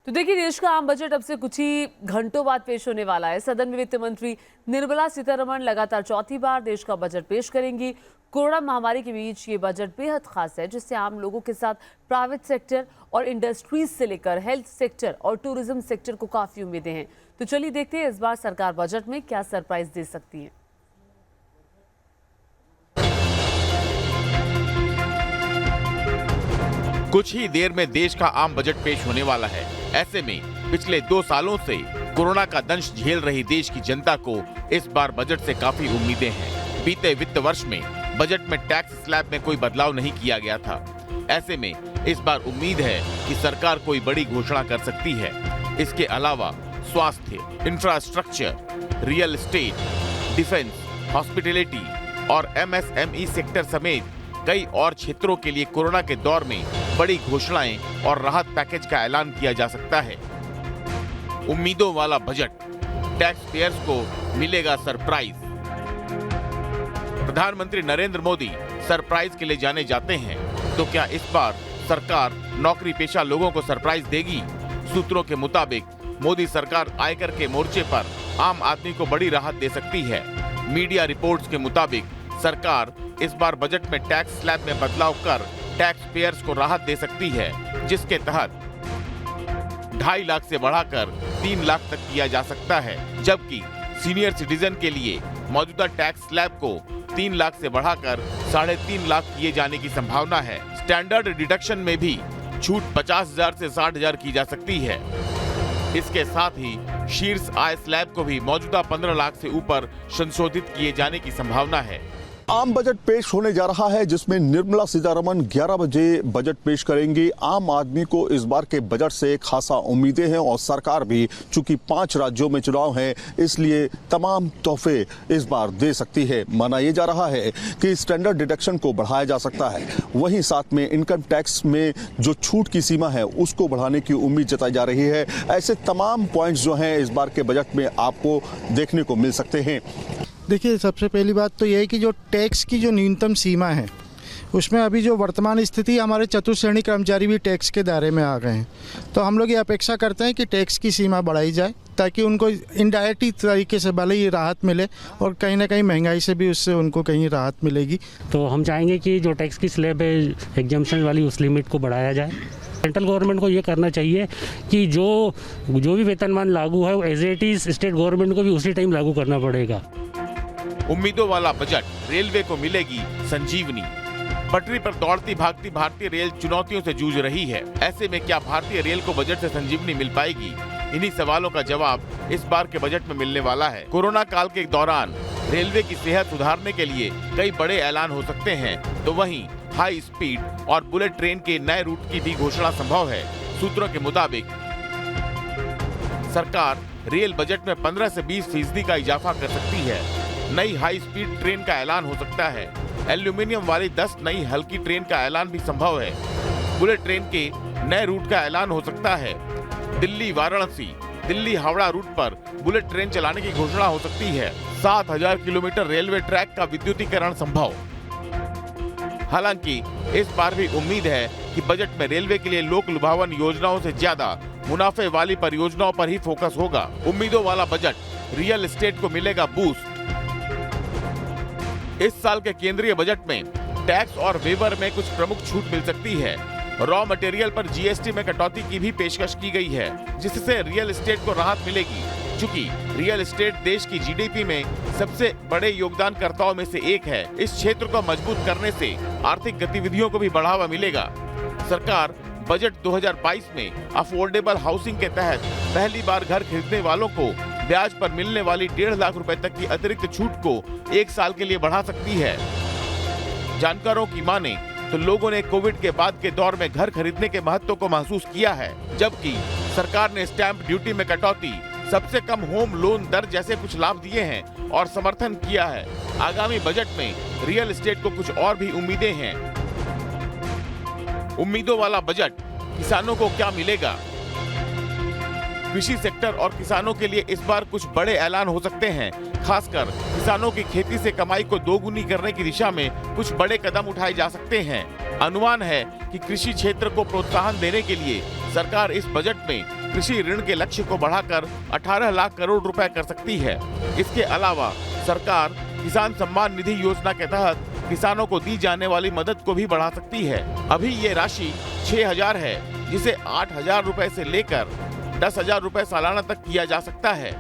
तो देखिए, देश का आम बजट अब से कुछ ही घंटों बाद पेश होने वाला है। सदन में वित्त मंत्री निर्मला सीतारमण लगातार चौथी बार देश का बजट पेश करेंगी। कोरोना महामारी के बीच ये बजट बेहद खास है, जिससे आम लोगों के साथ प्राइवेट सेक्टर और इंडस्ट्रीज से लेकर हेल्थ सेक्टर और टूरिज्म सेक्टर को काफी उम्मीदें हैं। तो चलिए देखते हैं इस बार सरकार बजट में क्या सरप्राइज दे सकती है। कुछ ही देर में देश का आम बजट पेश होने वाला है। ऐसे में पिछले 2 सालों से कोरोना का दंश झेल रही देश की जनता को इस बार बजट से काफी उम्मीदें हैं। बीते वित्त वर्ष में बजट में टैक्स स्लैब में कोई बदलाव नहीं किया गया था। ऐसे में इस बार उम्मीद है कि सरकार कोई बड़ी घोषणा कर सकती है। इसके अलावा स्वास्थ्य, infrastructure, real estate, defence, hospitality और MSME सेक्टर समेत कई और क्षेत्रों के लिए कोरोना के दौर में बड़ी घोषणाएं और राहत पैकेज का ऐलान किया जा सकता है। उम्मीदों वाला बजट, टैक्स पेयर्स को मिलेगा सरप्राइज। प्रधानमंत्री नरेंद्र मोदी सरप्राइज के लिए जाने जाते हैं, तो क्या इस बार सरकार नौकरी पेशा लोगों को सरप्राइज देगी? सूत्रों के मुताबिक मोदी सरकार आयकर के मोर्चे पर आम आदमी को बड़ी राहत दे सकती है। मीडिया रिपोर्ट्स के मुताबिक सरकार इस बार बजट में टैक्स स्लैब में बदलाव कर टैक्स पेयर्स को राहत दे सकती है, जिसके तहत 2.5 लाख से बढ़ाकर 3 लाख तक किया जा सकता है, जबकि सीनियर सिटीजन के लिए मौजूदा टैक्स स्लैब को 3 लाख से बढ़ाकर 3.5 लाख किए जाने की संभावना है। स्टैंडर्ड डिडक्शन में भी छूट 50,000 से 60,000 की जा सकती है। इसके साथ ही शीर्ष आय स्लैब को भी मौजूदा 15 लाख से ऊपर संशोधित किए जाने की संभावना है। आम बजट पेश होने जा रहा है, जिसमें निर्मला सीतारमण 11 बजे बजट पेश करेंगी। आम आदमी को इस बार के बजट से खासा उम्मीदें हैं और सरकार भी, चूंकि 5 राज्यों में चुनाव है, इसलिए तमाम तोहफे इस बार दे सकती है। माना यह जा रहा है कि स्टैंडर्ड डिडक्शन को बढ़ाया जा सकता है, वहीं साथ में इनकम टैक्स में जो छूट की सीमा है उसको बढ़ाने की उम्मीद जताई जा रही है। ऐसे तमाम पॉइंट्स जो हैं इस बार के बजट में आपको देखने को मिल सकते हैं। देखिए, सबसे पहली बात तो यह है कि जो टैक्स की जो न्यूनतम सीमा है, उसमें अभी जो वर्तमान स्थिति, हमारे चतुश्रेणी कर्मचारी भी टैक्स के दायरे में आ गए हैं। तो हम लोग ये अपेक्षा करते हैं कि टैक्स की सीमा बढ़ाई जाए, ताकि उनको इनडायरेक्ट तरीके से भले ही राहत मिले और कहीं ना कहीं महंगाई से भी उससे उनको कहीं राहत मिलेगी। तो हम चाहेंगे कि जो टैक्स की स्लैब है एग्जम्पशन वाली, उस लिमिट को बढ़ाया जाए। सेंट्रल गवर्नमेंट को ये करना चाहिए कि जो भी वेतनमान लागू है, as it is state government को भी उसी टाइम लागू करना पड़ेगा। उम्मीदों वाला बजट, रेलवे को मिलेगी संजीवनी। पटरी पर दौड़ती भागती भारतीय रेल चुनौतियों से जूझ रही है। ऐसे में क्या भारतीय रेल को बजट से संजीवनी मिल पाएगी? इन्हीं सवालों का जवाब इस बार के बजट में मिलने वाला है। कोरोना काल के दौरान रेलवे की सेहत सुधारने के लिए कई बड़े ऐलान हो सकते हैं, तो वहीं हाई स्पीड और बुलेट ट्रेन के नए रूट की भी घोषणा संभव है। सूत्रों के मुताबिक सरकार रेल बजट में 15 से 20% का इजाफा कर सकती है। नई हाई स्पीड ट्रेन का ऐलान हो सकता है। एल्यूमिनियम वाली 10 नई हल्की ट्रेन का ऐलान भी संभव है। बुलेट ट्रेन के नए रूट का ऐलान हो सकता है। दिल्ली वाराणसी, दिल्ली हावड़ा रूट पर बुलेट ट्रेन चलाने की घोषणा हो सकती है। 7,000 किलोमीटर रेलवे ट्रैक का विद्युतीकरण संभव। हालांकि इस बार भी उम्मीद है कि बजट में रेलवे के लिए लोक लुभावन योजनाओं से ज्यादा मुनाफे वाली परियोजनाओं पर ही फोकस होगा। उम्मीदों वाला बजट, रियल एस्टेट को मिलेगा बूस्ट। इस साल के केंद्रीय बजट में टैक्स और वेवर में कुछ प्रमुख छूट मिल सकती है। रॉ मटेरियल पर GST में कटौती की भी पेशकश की गई है, जिससे रियल एस्टेट को राहत मिलेगी। चूंकि रियल एस्टेट देश की GDP में सबसे बड़े योगदानकर्ताओं में से एक है, इस क्षेत्र को मजबूत करने से आर्थिक गतिविधियों को भी बढ़ावा मिलेगा। सरकार बजट 2022 में अफोर्डेबल हाउसिंग के तहत पहली बार घर खरीदने वालों को ब्याज पर मिलने वाली 1.5 लाख रुपए तक की अतिरिक्त छूट को 1 साल के लिए बढ़ा सकती है। जानकारों की माने तो लोगों ने कोविड के बाद के दौर में घर खरीदने के महत्व को महसूस किया है, जबकि सरकार ने स्टैंप ड्यूटी में कटौती, सबसे कम होम लोन दर जैसे कुछ लाभ दिए हैं और समर्थन किया है। आगामी बजट में रियल एस्टेट को कुछ और भी उम्मीदें हैं। उम्मीदों वाला बजट, किसानों को क्या मिलेगा? कृषि सेक्टर और किसानों के लिए इस बार कुछ बड़े ऐलान हो सकते हैं। खासकर किसानों की खेती से कमाई को दोगुनी करने की दिशा में कुछ बड़े कदम उठाए जा सकते हैं। अनुमान है कि कृषि क्षेत्र को प्रोत्साहन देने के लिए सरकार इस बजट में कृषि ऋण के लक्ष्य को बढ़ाकर 18 लाख करोड़ रुपए कर सकती है। इसके अलावा सरकार किसान सम्मान निधि योजना के तहत किसानों को दी जाने वाली मदद को भी बढ़ा सकती है। अभी ये राशि 6,000 है, जिसे 8,000 रुपए से लेकर 10,000 रुपए सालाना तक किया जा सकता है।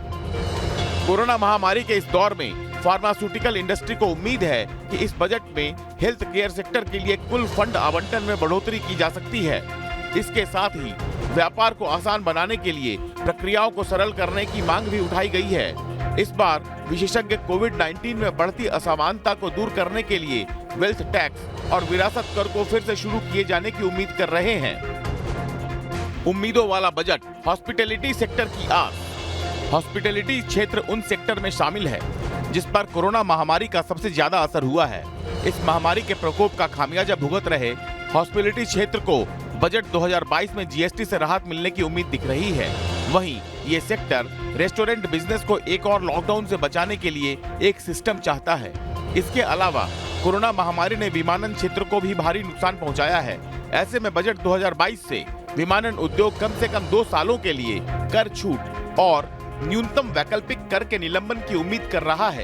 कोरोना महामारी के इस दौर में फार्मास्यूटिकल इंडस्ट्री को उम्मीद है कि इस बजट में हेल्थ केयर सेक्टर के लिए कुल फंड आवंटन में बढ़ोतरी की जा सकती है। इसके साथ ही व्यापार को आसान बनाने के लिए प्रक्रियाओं को सरल करने की मांग भी उठाई गई है। इस बार विशेषज्ञ कोविड-19 में बढ़ती असमानता को दूर करने के लिए वेल्थ टैक्स और विरासत कर को फिर से शुरू किए जाने की उम्मीद कर रहे हैं। उम्मीदों वाला बजट हॉस्पिटैलिटी सेक्टर की आस। हॉस्पिटैलिटी क्षेत्र उन सेक्टर में शामिल है जिस पर कोरोना महामारी का सबसे ज्यादा असर हुआ है। इस महामारी के प्रकोप का खामियाजा भुगत रहे हॉस्पिटैलिटी क्षेत्र को बजट 2022 में जीएसटी से राहत मिलने की उम्मीद दिख रही है। वहीं ये सेक्टर रेस्टोरेंट बिजनेस को एक और लॉकडाउन से बचाने के लिए एक सिस्टम चाहता है। इसके अलावा कोरोना महामारी ने विमानन क्षेत्र को भी भारी नुकसान पहुंचाया है। ऐसे में बजट 2022 से विमानन उद्योग कम से कम 2 सालों के लिए कर छूट और न्यूनतम वैकल्पिक कर के निलंबन की उम्मीद कर रहा है।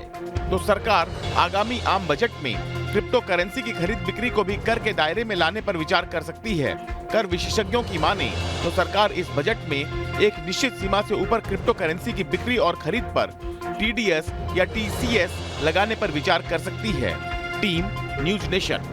तो सरकार आगामी आम बजट में क्रिप्टो करेंसी की खरीद बिक्री को भी कर के दायरे में लाने पर विचार कर सकती है। कर विशेषज्ञों की माने तो सरकार इस बजट में एक निश्चित सीमा से ऊपर क्रिप्टो करेंसी की बिक्री और खरीद पर टीडीएस या टीसीएस लगाने पर विचार कर सकती है। Team news nation.